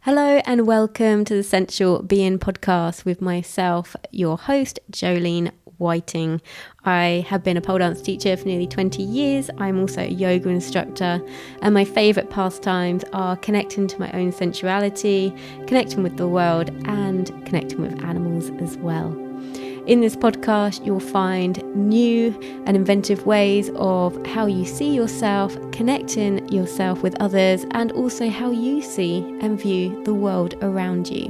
Hello and welcome to the Sensual Being podcast with myself, your host, Jolene Whiting. I have been a pole dance teacher for nearly 20 years. I'm also a yoga instructor, and my favourite pastimes are connecting to my own sensuality, connecting with the world, and connecting with animals as well. In this podcast, you'll find new and inventive ways of how you see yourself, connecting yourself with others, and also how you see and view the world around you.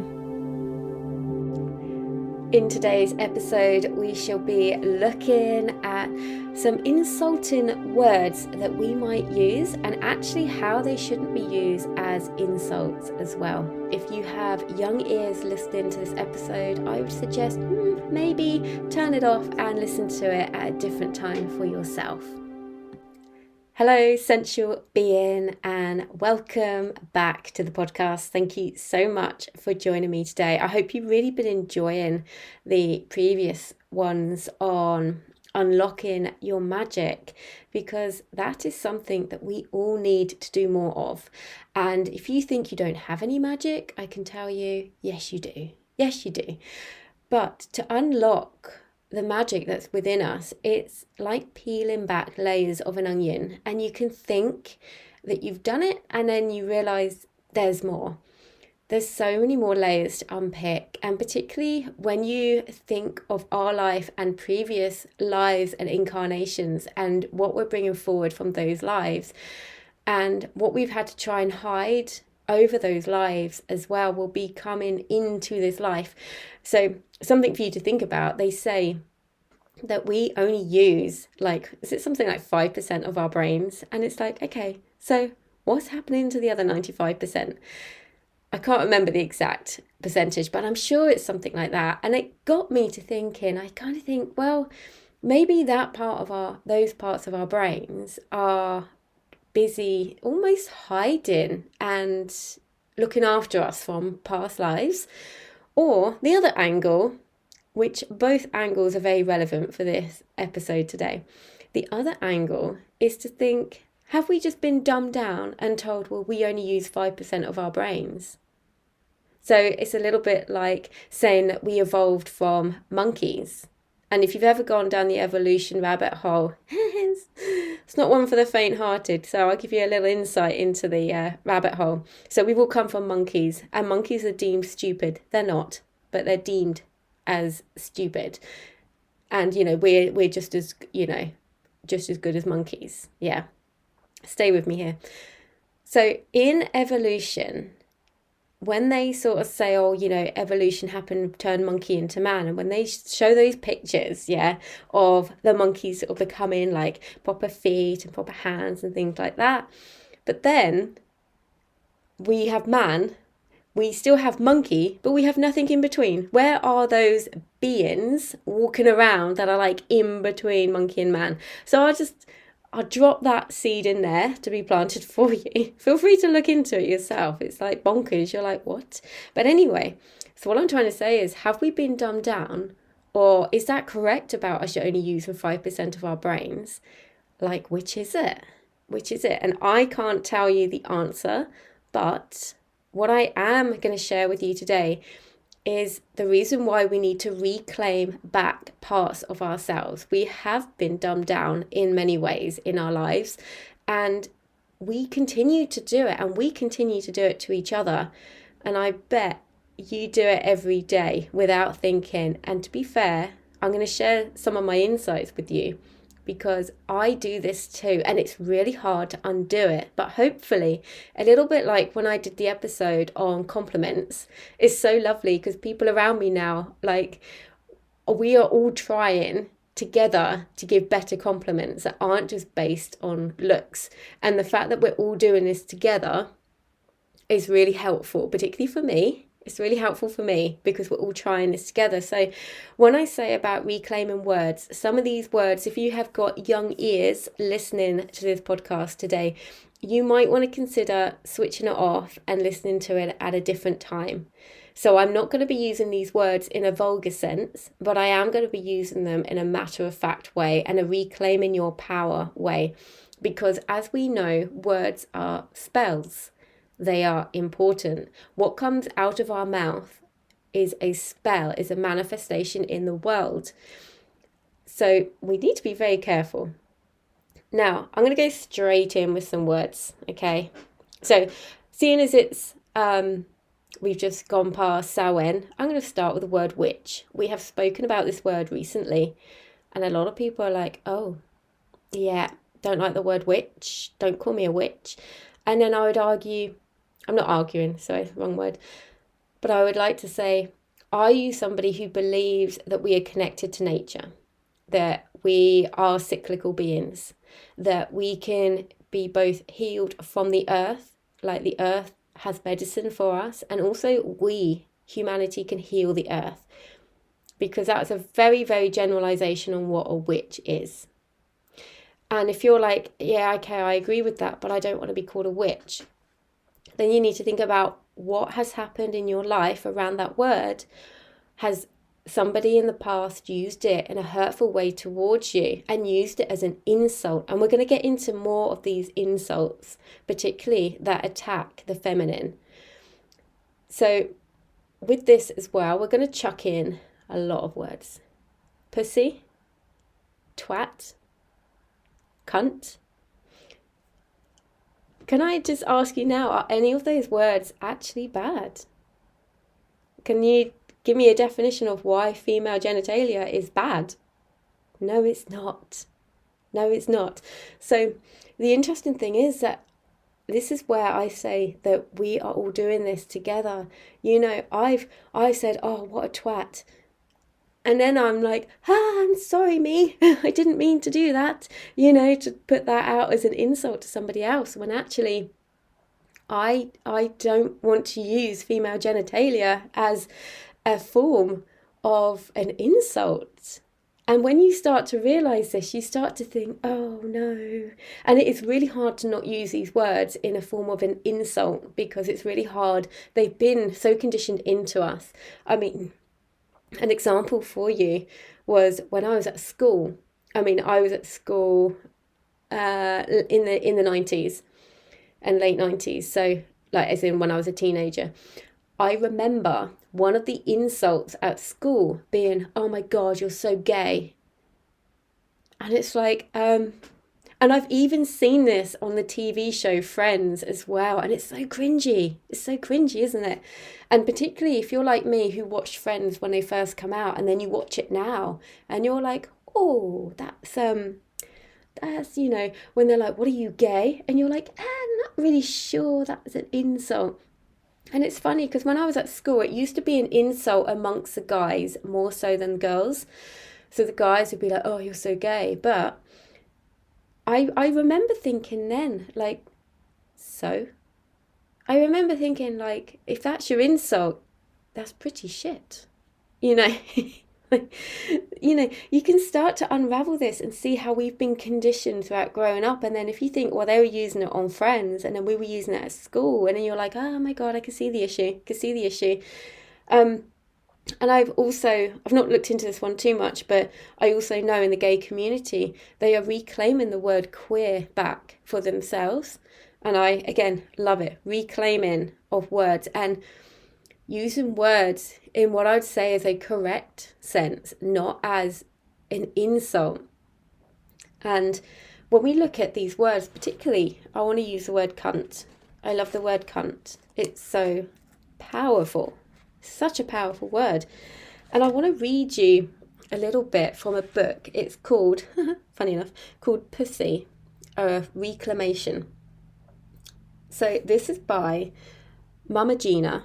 In today's episode, we shall be looking at some insulting words that we might use and actually how they shouldn't be used as insults as well. If you have young ears listening to this episode, I would suggest maybe turn it off and listen to it at a different time for yourself. Hello, sensual being, and welcome back to the podcast. Thank you so much for joining me today. I hope you've really been enjoying the previous ones on unlocking your magic, because that is something that we all need to do more of. And if you think you don't have any magic, I can tell you, yes, you do. Yes, you do. But to unlock the magic that's within us, it's like peeling back layers of an onion, and you can think that you've done it and then you realize there's more. There's so many more layers to unpick, and particularly when you think of our life and previous lives and incarnations and what we're bringing forward from those lives and what we've had to try and hide over those lives as well will be coming into this life. So something for you to think about. They say that we only use is it something like 5% of our brains? And it's like, okay, so what's happening to the other 95%? I can't remember the exact percentage, but I'm sure it's something like that. And it got me to thinking, I kind of think, well, maybe those parts of our brains are busy almost hiding and looking after us from past lives. Or the other angle, which both angles are very relevant for this episode today. The other angle is to think, have we just been dumbed down and told, well, we only use 5% of our brains? So it's a little bit like saying that we evolved from monkeys. And if you've ever gone down the evolution rabbit hole, it's not one for the faint-hearted. So I'll give you a little insight into the rabbit hole. So we've all come from monkeys, and monkeys are deemed stupid. They're not, but they're deemed as stupid. And, we're just as good as monkeys. Yeah. Stay with me here. So in evolution, when they sort of say, evolution happened, turn monkey into man, and when they show those pictures, of the monkeys sort of becoming like proper feet and proper hands and things like that, but then we have man, we still have monkey, but we have nothing in between. Where are those beings walking around that are like in between monkey and man? So I'll drop that seed in there to be planted for you. Feel free to look into it yourself. It's like bonkers. You're like, what? But anyway, so what I'm trying to say is, have we been dumbed down? Or is that correct about us only using 5% of our brains? Like, which is it? Which is it? And I can't tell you the answer, but what I am going to share with you today is the reason why we need to reclaim back parts of ourselves. We have been dumbed down in many ways in our lives, and we continue to do it, and we continue to do it to each other. And I bet you do it every day without thinking. And to be fair, I'm going to share some of my insights with you, because I do this too, and it's really hard to undo it. But hopefully, a little bit like when I did the episode on compliments, it's so lovely because people around me now, we are all trying together to give better compliments that aren't just based on looks. And the fact that we're all doing this together is really helpful, particularly for me. It's really helpful for me because we're all trying this together. So when I say about reclaiming words, some of these words, if you have got young ears listening to this podcast today, you might want to consider switching it off and listening to it at a different time. So I'm not going to be using these words in a vulgar sense, but I am going to be using them in a matter-of-fact way and a reclaiming your power way. Because as we know, words are spells. they are important. What comes out of our mouth is a spell, is a manifestation in the world. So we need to be very careful. Now, I'm going to go straight in with some words, okay? So, seeing as it's we've just gone past Samhain, I'm going to start with the word witch. We have spoken about this word recently, and a lot of people are like, oh, yeah, don't like the word witch, don't call me a witch. And then I would argue, I'm not arguing, sorry, wrong word, but I would like to say, are you somebody who believes that we are connected to nature, that we are cyclical beings, that we can be both healed from the earth, like the earth has medicine for us, and also we, humanity, can heal the earth? Because that's a very, very generalization on what a witch is. And if you're like, yeah, okay, I agree with that, but I don't want to be called a witch, then you need to think about what has happened in your life around that word. Has somebody in the past used it in a hurtful way towards you and used it as an insult? And we're going to get into more of these insults, particularly that attack the feminine. So with this as well, we're going to chuck in a lot of words. Pussy, twat, cunt. Can I just ask you now, are any of those words actually bad? Can you give me a definition of why female genitalia is bad? No, it's not. No, it's not. So the interesting thing is that this is where I say that we are all doing this together. You know, I said, oh, what a twat. And then I'm like, I'm sorry, me. I didn't mean to do that, you know, to put that out as an insult to somebody else, when actually I don't want to use female genitalia as a form of an insult. And when you start to realize this, you start to think, oh no. And it is really hard to not use these words in a form of an insult, because it's really hard. They've been so conditioned into us. I mean, an example for you was when I was at school. I was at school in the 90s and late 90s. So like as in when I was a teenager. I remember one of the insults at school being, oh my God, you're so gay. And it's like, and I've even seen this on the TV show Friends as well. And it's so cringy. It's so cringy, isn't it? And particularly if you're like me, who watched Friends when they first come out, and then you watch it now and you're like, oh, that's, you know, when they're like, what are you, gay? And you're like, I'm not really sure that's an insult. And it's funny because when I was at school, it used to be an insult amongst the guys more so than girls. So the guys would be like, oh, you're so gay. But I remember thinking then, like, so? I remember thinking, like, if that's your insult, that's pretty shit. You know? You know, you can start to unravel this and see how we've been conditioned throughout growing up. And then if you think, well, they were using it on Friends and then we were using it at school, and then you're like, oh my God, I can see the issue. And I've not looked into this one too much, but I also know in the gay community, they are reclaiming the word queer back for themselves. And I, again, love it. Reclaiming of words and using words in what I would say is a correct sense, not as an insult. And when we look at these words, particularly, I want to use the word cunt. I love the word cunt. It's so powerful. Such a powerful word. And I want to read you a little bit from a book. It's called, funny enough, called Pussy, a Reclamation. So this is by Mama Gina,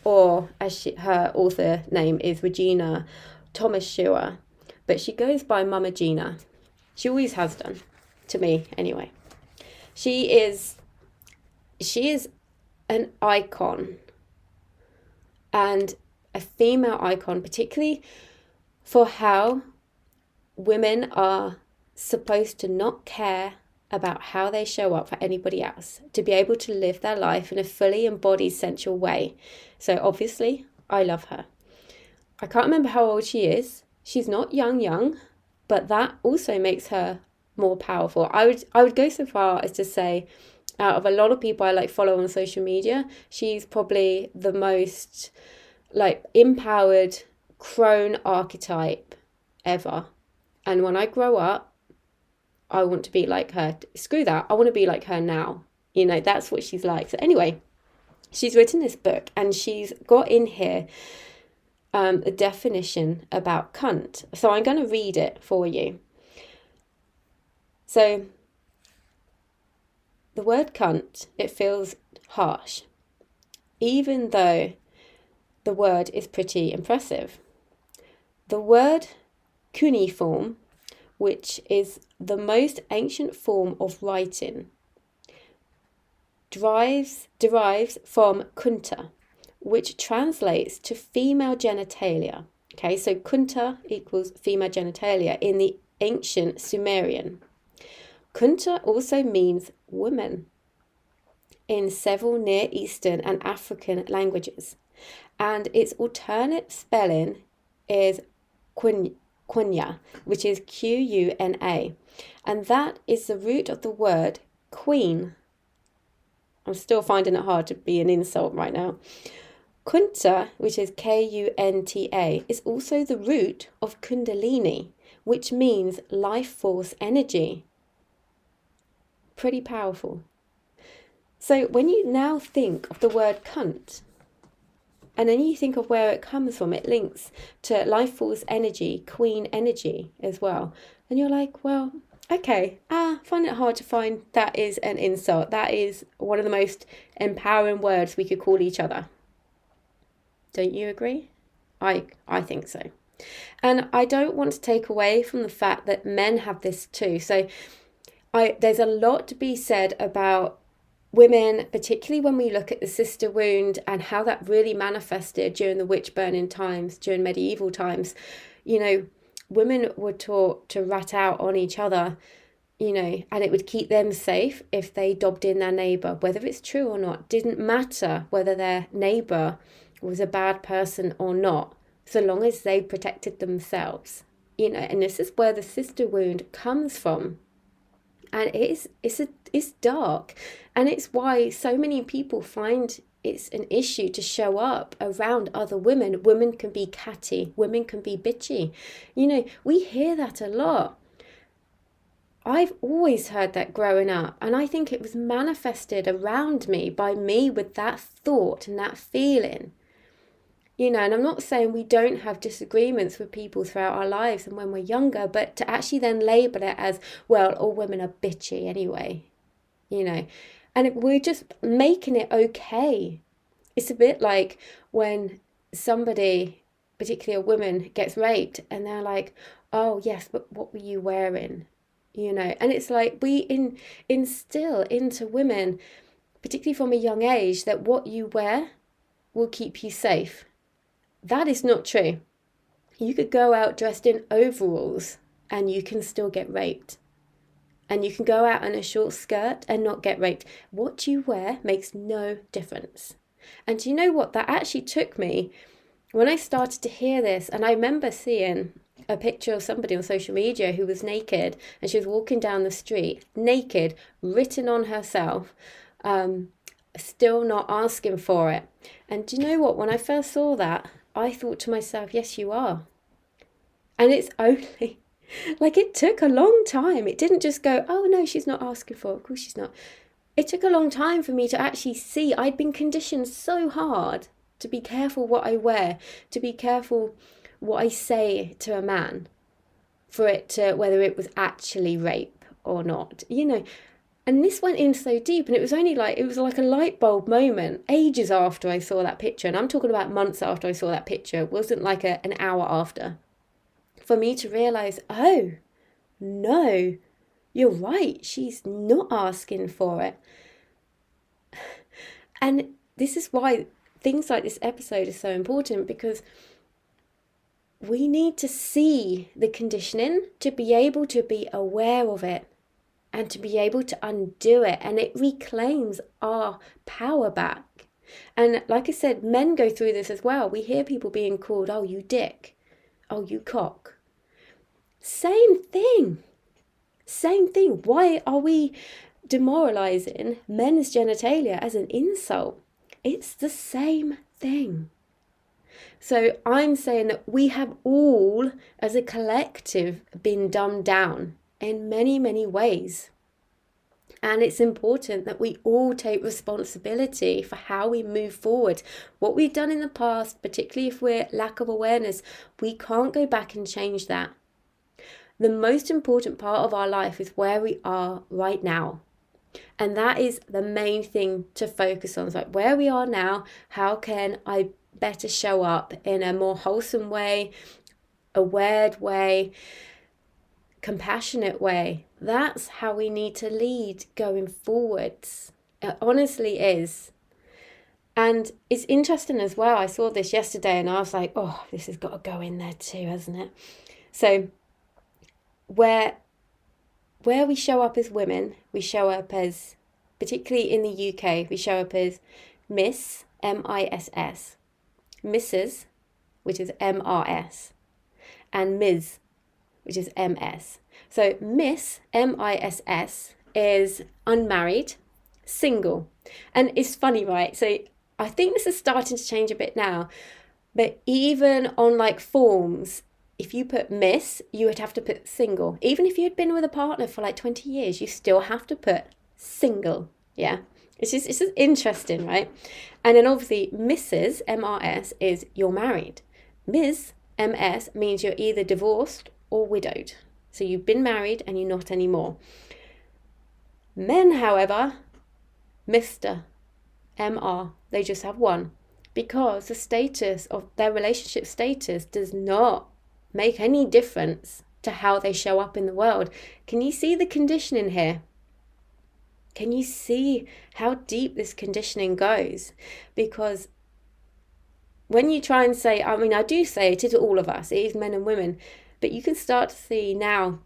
or as her author name is Regina Thomas Shearer, but she goes by Mama Gina. She always has done, to me anyway. She is an icon, and a female icon, particularly for how women are supposed to not care about how they show up for anybody else, to be able to live their life in a fully embodied, sensual way. So obviously, I love her. I can't remember how old she is. She's not young, but that also makes her more powerful. I would go so far as to say Out of a lot of people I like follow on social media, she's probably the most like empowered crone archetype ever. And when I grow up, I want to be like her. Screw that. I want to be like her now. You know, that's what she's like. So anyway, she's written this book and she's got in here a definition about cunt. So I'm going to read it for you. So the word cunt, it feels harsh, even though the word is pretty impressive. The word cuneiform, which is the most ancient form of writing, derives from kunta, which translates to female genitalia. Okay, so kunta equals female genitalia in the ancient Sumerian. Kunta also means woman in several Near Eastern and African languages, and its alternate spelling is Quenya, which is Quna, and that is the root of the word queen. I'm still finding it hard to be an insult right now. Kunta, which is Kunta, is also the root of kundalini, which means life force energy. Pretty powerful. So when you now think of the word cunt, and then you think of where it comes from, it links to life force energy, queen energy as well. And you're like, well, okay, I find it hard to find that is an insult. That is one of the most empowering words we could call each other. Don't you agree? I think so. And I don't want to take away from the fact that men have this too. So there's a lot to be said about women, particularly when we look at the sister wound and how that really manifested during the witch burning times, during medieval times. You know, women were taught to rat out on each other, you know, and it would keep them safe if they dobbed in their neighbour. Whether it's true or not, didn't matter whether their neighbour was a bad person or not, so long as they protected themselves. You know, and this is where the sister wound comes from. And it's dark, and it's why so many people find it's an issue to show up around other women. Women can be catty, women can be bitchy. You know, we hear that a lot. I've always heard that growing up, and I think it was manifested around me by me with that thought and that feeling. You know, and I'm not saying we don't have disagreements with people throughout our lives and when we're younger, but to actually then label it as, well, all women are bitchy anyway, you know, and we're just making it okay. It's a bit like when somebody, particularly a woman, gets raped and they're like, oh, yes, but what were you wearing? You know, and it's like we instill into women, particularly from a young age, that what you wear will keep you safe. That is not true. You could go out dressed in overalls and you can still get raped. And you can go out in a short skirt and not get raped. What you wear makes no difference. And do you know what? That actually took me, when I started to hear this, and I remember seeing a picture of somebody on social media who was naked, and she was walking down the street, naked, written on herself, still not asking for it. And do you know what? When I first saw that, I thought to myself, yes, you are. And it's only, like, it took a long time. It didn't just go, oh, no, she's not asking for it. Of course she's not. It took a long time for me to actually see. I'd been conditioned so hard to be careful what I wear, to be careful what I say to a man, for it to, whether it was actually rape or not, you know. And this went in so deep, and it was like a light bulb moment ages after I saw that picture. And I'm talking about months after I saw that picture. It wasn't like an hour after. For me to realise, oh, no, you're right. She's not asking for it. And this is why things like this episode is so important, because we need to see the conditioning to be able to be aware of it, and to be able to undo it, and it reclaims our power back. And like I said, men go through this as well. We hear people being called, oh, you dick, oh, you cock. Same thing. Why are we demoralizing men's genitalia as an insult. It's the same thing. So I'm saying that we have all, as a collective, been dumbed down in many, many ways. And it's important that we all take responsibility for how we move forward. What we've done in the past, particularly if we're lack of awareness, we can't go back and change that. The most important part of our life is where we are right now. And that is the main thing to focus on. It's like, where we are now, how can I better show up in a more wholesome way, aware way, compassionate way? That's how we need to lead going forwards. It honestly is. And it's interesting as well. I saw this yesterday and I was like, oh, this has got to go in there too, hasn't it? So where we show up as women, we show up as, particularly in the UK, we show up as Miss, M-I-S-S, Mrs., which is M-R-S, and Ms., which is M-S. So Miss, M-I-S-S, is unmarried, single. And it's funny, right? So I think this is starting to change a bit now, but even on like forms, if you put Miss, you would have to put single. Even if you had been with a partner for like 20 years, you still have to put single. Yeah. It's just interesting, right? And then obviously Mrs. M-R-S is you're married. Ms. M-S means you're either divorced or widowed. So you've been married and you're not anymore. Men, however, Mr. M-R, they just have one, because the status of their relationship status does not make any difference to how they show up in the world. Can you see the conditioning here? Can you see how deep this conditioning goes? Because when you try and say, I mean, I do say it is all of us, it is men and women, but you can start to see now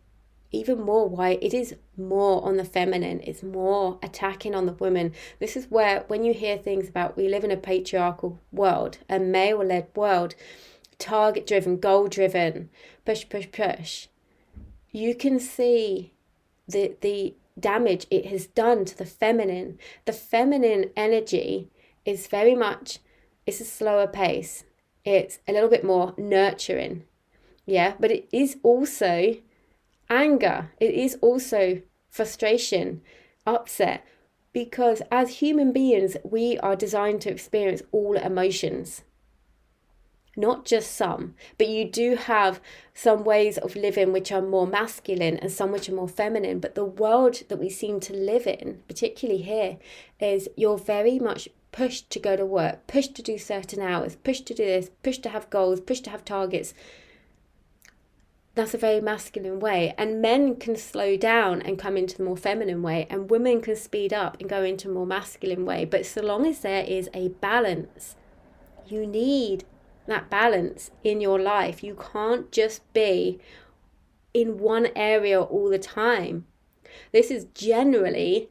even more why it is more on the feminine. It's more attacking on the women. This is where, when you hear things about we live in a patriarchal world, a male-led world, target-driven, goal-driven, push, push, push, you can see the damage it has done to the feminine. The feminine energy is very much, it's a slower pace. It's a little bit more nurturing. Yeah, but it is also anger. It is also frustration, upset, because as human beings, we are designed to experience all emotions. Not just some, but you do have some ways of living which are more masculine and some which are more feminine. But the world that we seem to live in, particularly here, is you're very much pushed to go to work, pushed to do certain hours, pushed to do this, pushed to have goals, pushed to have targets. That's a very masculine way. And men can slow down and come into the more feminine way, and women can speed up and go into a more masculine way. But so long as there is a balance, you need that balance in your life. You can't just be in one area all the time. This is generally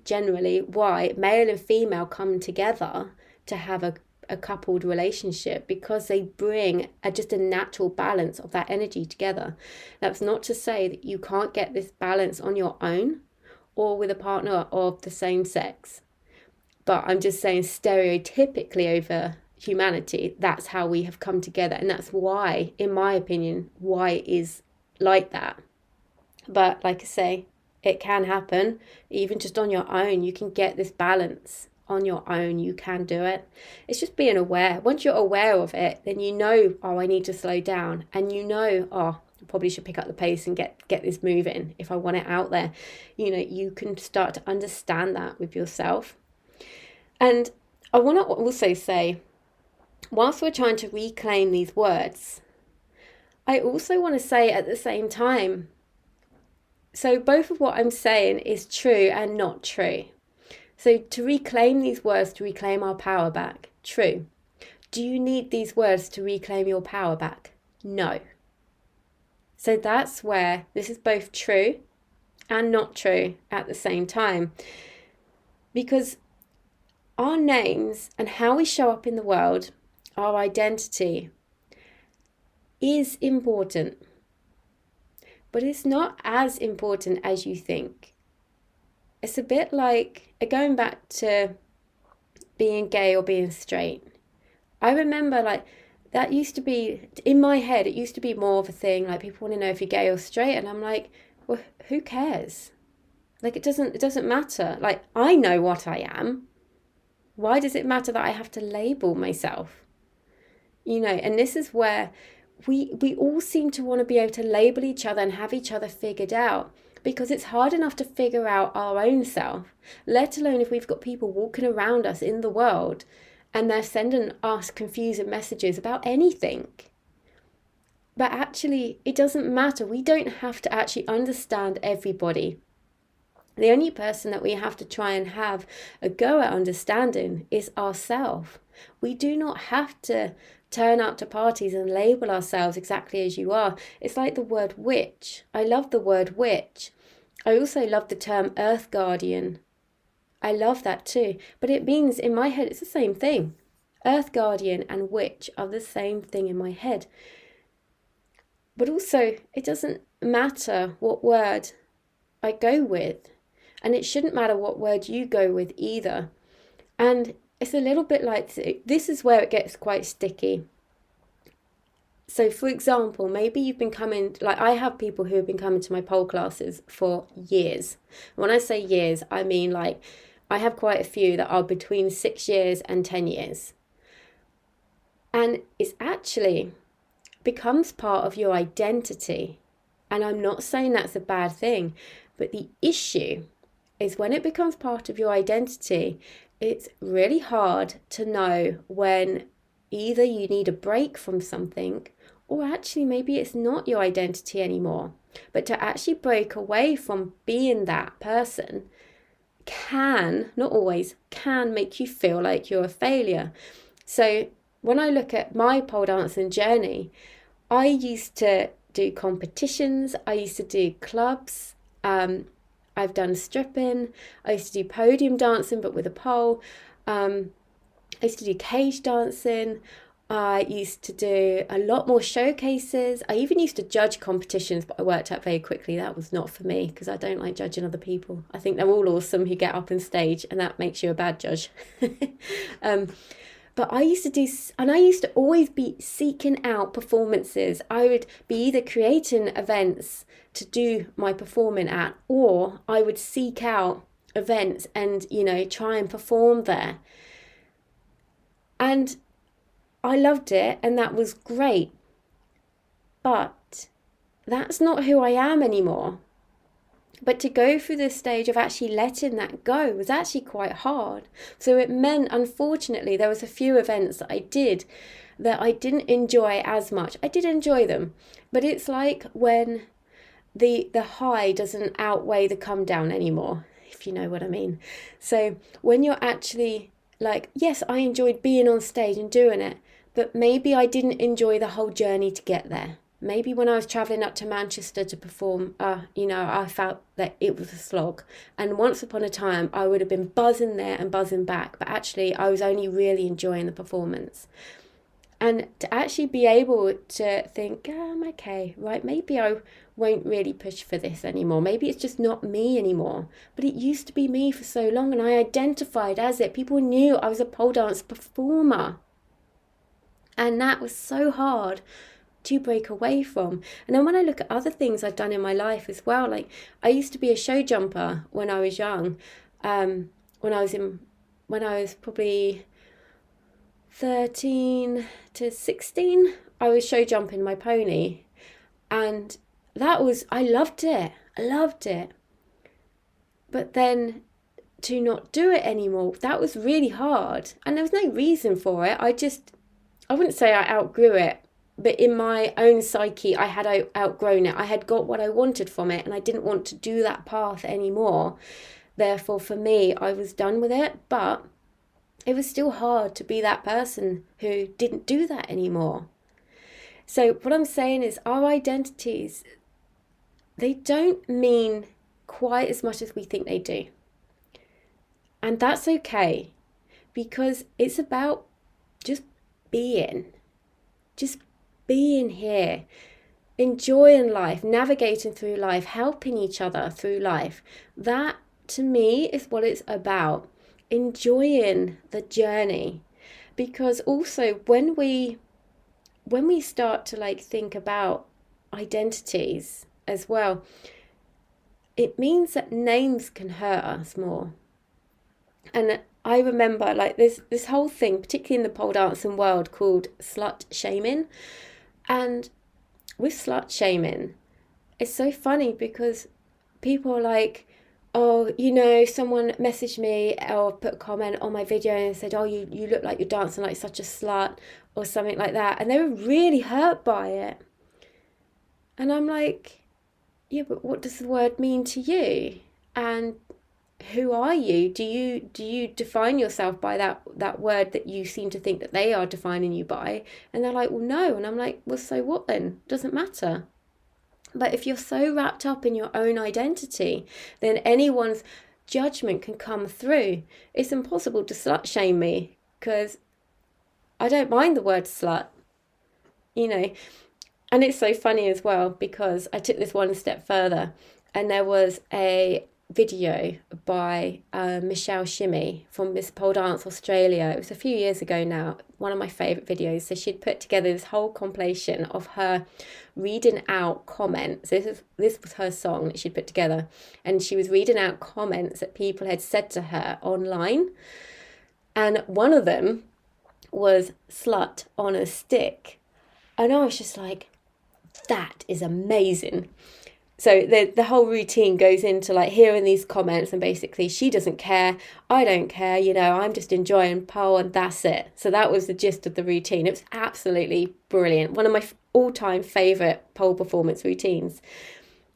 why male and female come together to have a coupled relationship, because they bring just a natural balance of that energy together. That's not to say that you can't get this balance on your own or with a partner of the same sex, but I'm just saying stereotypically over humanity, that's how we have come together, and that's why, in my opinion, why it is like that. But like I say, it can happen even just on your own. You can get this balance on your own. You can do it. It's just being aware. Once you're aware of it, then you know, oh, I need to slow down, and you know, oh, I probably should pick up the pace and get this moving if I want it out there. You know, you can start to understand that with yourself. And I want to also say, whilst we're trying to reclaim these words, I also want to say at the same time, so both of what I'm saying is true and not true. So to reclaim these words, to reclaim our power back, true. Do you need these words to reclaim your power back? No. So that's where this is both true and not true at the same time. Because our names and how we show up in the world, our identity, is important. But it's not as important as you think. it's a bit like going back to being gay or being straight. I remember like that used to be in my head, it used to be more of a thing, like people want to know if you're gay or straight, and I'm like, well, who cares? Like it doesn't matter. Like I know what I am. Why does it matter that I have to label myself? And this is where we all seem to want to be able to label each other and have each other figured out, because it's hard enough to figure out our own self, let alone if we've got people walking around us in the world and they're sending us confusing messages about anything. But actually, it doesn't matter. We don't have to actually understand everybody. The only person that we have to try and have a go at understanding is ourselves. We do not have to turn up to parties and label ourselves exactly as you are. It's like the word witch. I love the word witch. I also love the term earth guardian. I love that too. But it means, in my head, it's the same thing. Earth guardian and witch are the same thing in my head. But also, it doesn't matter what word I go with. And it shouldn't matter what word you go with either. And it's a little bit like, this is where it gets quite sticky. So for example, maybe you've been coming, like I have people who have been coming to my pole classes for years. When I say years, I mean like I have quite a few that are between 6 years and 10 years. And it's actually becomes part of your identity. And I'm not saying that's a bad thing, but the issue is when it becomes part of your identity, it's really hard to know when either you need a break from something, or actually maybe it's not your identity anymore. But to actually break away from being that person can, not always, can make you feel like you're a failure. So when I look at my pole dancing journey, I used to do competitions, I used to do clubs, I've done stripping, I used to do podium dancing but with a pole, I used to do cage dancing, I used to do a lot more showcases, I even used to judge competitions, but I worked out very quickly that was not for me because I don't like judging other people. I think they're all awesome who get up on stage and that makes you a bad judge. But I used to do, and I used to always be seeking out performances. I would be either creating events to do my performing at, or I would seek out events and, try and perform there. And I loved it, and that was great. But that's not who I am anymore. But to go through this stage of actually letting that go was actually quite hard. So it meant, unfortunately, there was a few events that I did that I didn't enjoy as much. I did enjoy them, but it's like when the high doesn't outweigh the come down anymore, if you know what I mean. So when you're actually like, yes, I enjoyed being on stage and doing it, but maybe I didn't enjoy the whole journey to get there. Maybe when I was travelling up to Manchester to perform, I felt that it was a slog. And once upon a time, I would have been buzzing there and buzzing back. But actually, I was only really enjoying the performance. And to actually be able to think, I'm okay, right, maybe I won't really push for this anymore. Maybe it's just not me anymore. But it used to be me for so long, and I identified as it. People knew I was a pole dance performer. And that was so hard to break away from. And then when I look at other things I've done in my life as well, like I used to be a show jumper when I was young. When I was probably 13 to 16, I was show jumping my pony, and I loved it. But then to not do it anymore, that was really hard, and there was no reason for it. I wouldn't say I outgrew it, but in my own psyche, I had outgrown it. I had got what I wanted from it, and I didn't want to do that path anymore. Therefore, for me, I was done with it. But it was still hard to be that person who didn't do that anymore. So what I'm saying is our identities, they don't mean quite as much as we think they do. And that's okay, because it's about just being here, enjoying life, navigating through life, helping each other through life. That to me is what it's about, enjoying the journey. Because also when we start to like think about identities as well, it means that names can hurt us more. And I remember like this whole thing, particularly in the pole dancing world, called slut shaming. And with slut shaming, it's so funny because people are like, oh, you know, someone messaged me or put a comment on my video and said, oh, you look like you're dancing like such a slut or something like that. And they were really hurt by it. And I'm like, yeah, but what does the word mean to you? And who are you? Do you define yourself by that word that you seem to think that they are defining you by? And they're like, well, no. And I'm like, well, so what then? Doesn't matter. But if you're so wrapped up in your own identity, then anyone's judgment can come through. It's impossible to slut shame me because I don't mind the word slut, you know. And it's so funny as well because I took this one step further, and there was a video by Michelle Shimmy from Miss Pole Dance Australia. It was a few years ago now, one of my favourite videos. So she'd put together this whole compilation of her reading out comments. This was her song that she'd put together, and she was reading out comments that people had said to her online. And one of them was slut on a stick. And I was just like, that is amazing. So the whole routine goes into like hearing these comments, and basically she doesn't care, I don't care, you know, I'm just enjoying pole and that's it. So that was the gist of the routine. It was absolutely brilliant. One of my all-time favourite pole performance routines.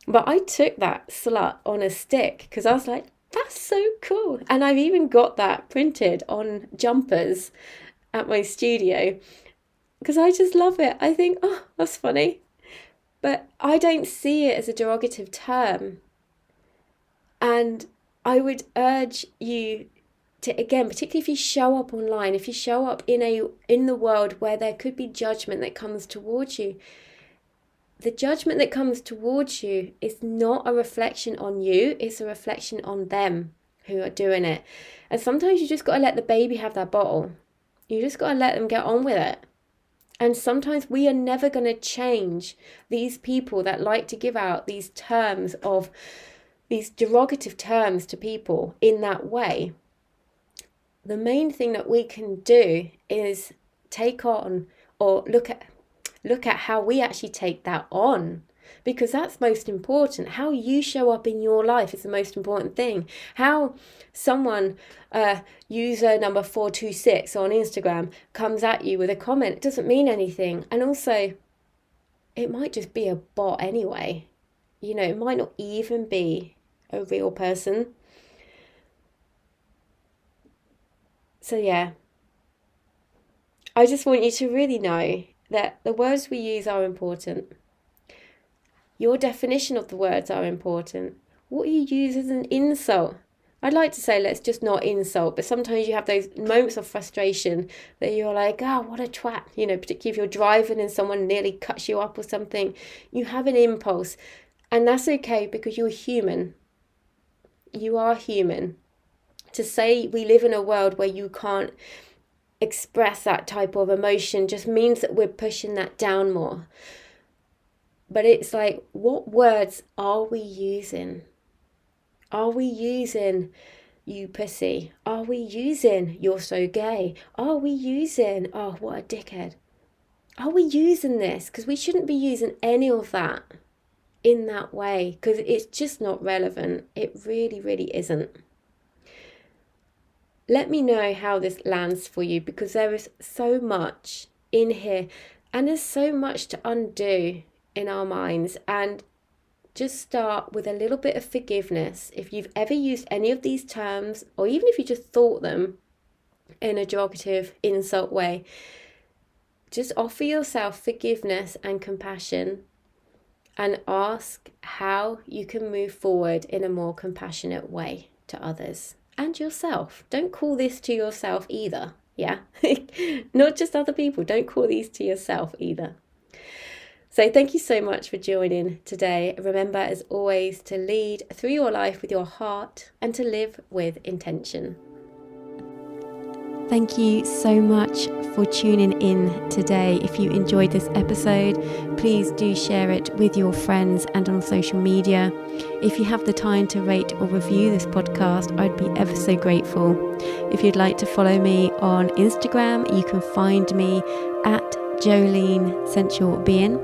But I took that slut on a stick because I was like, that's so cool. And I've even got that printed on jumpers at my studio because I just love it. I think, oh, that's funny. But I don't see it as a derogative term. And I would urge you to, again, particularly if you show up online, if you show up in the world where there could be judgment that comes towards you, the judgment that comes towards you is not a reflection on you, it's a reflection on them who are doing it. And sometimes you just got to let the baby have that bottle. You just got to let them get on with it. And sometimes we are never going to change these people that like to give out these terms of these derogative terms to people in that way. The main thing that we can do is take on or look at how we actually take that on, because that's most important. How you show up in your life is the most important thing. How someone, user number 426 on Instagram, comes at you with a comment, it doesn't mean anything. And also, it might just be a bot anyway. You know, it might not even be a real person. So yeah, I just want you to really know that the words we use are important. Your definition of the words are important. What you use as an insult. I'd like to say let's just not insult, but sometimes you have those moments of frustration that you're like, oh, what a twat. You know, particularly if you're driving and someone nearly cuts you up or something. You have an impulse, and that's okay because you're human. You are human. To say we live in a world where you can't express that type of emotion just means that we're pushing that down more. But it's like, what words are we using? Are we using you pussy? Are we using you're so gay? Are we using, oh, what a dickhead? Are we using this? Because we shouldn't be using any of that in that way, because it's just not relevant. It really, really isn't. Let me know how this lands for you, because there is so much in here and there's so much to undo in our minds. And just start with a little bit of forgiveness. If you've ever used any of these terms, or even if you just thought them in a derogative insult way, just offer yourself forgiveness and compassion and ask how you can move forward in a more compassionate way to others and yourself. Don't call this to yourself either, yeah? Not just other people, don't call these to yourself either. So thank you so much for joining today. Remember, as always, to lead through your life with your heart and to live with intention. Thank you so much for tuning in today. If you enjoyed this episode, please do share it with your friends and on social media. If you have the time to rate or review this podcast, I'd be ever so grateful. If you'd like to follow me on Instagram, you can find me at Jolene Sensual Being.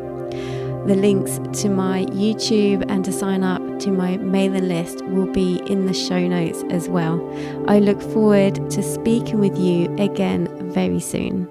The links to my YouTube and to sign up to my mailing list will be in the show notes as well. I look forward to speaking with you again very soon.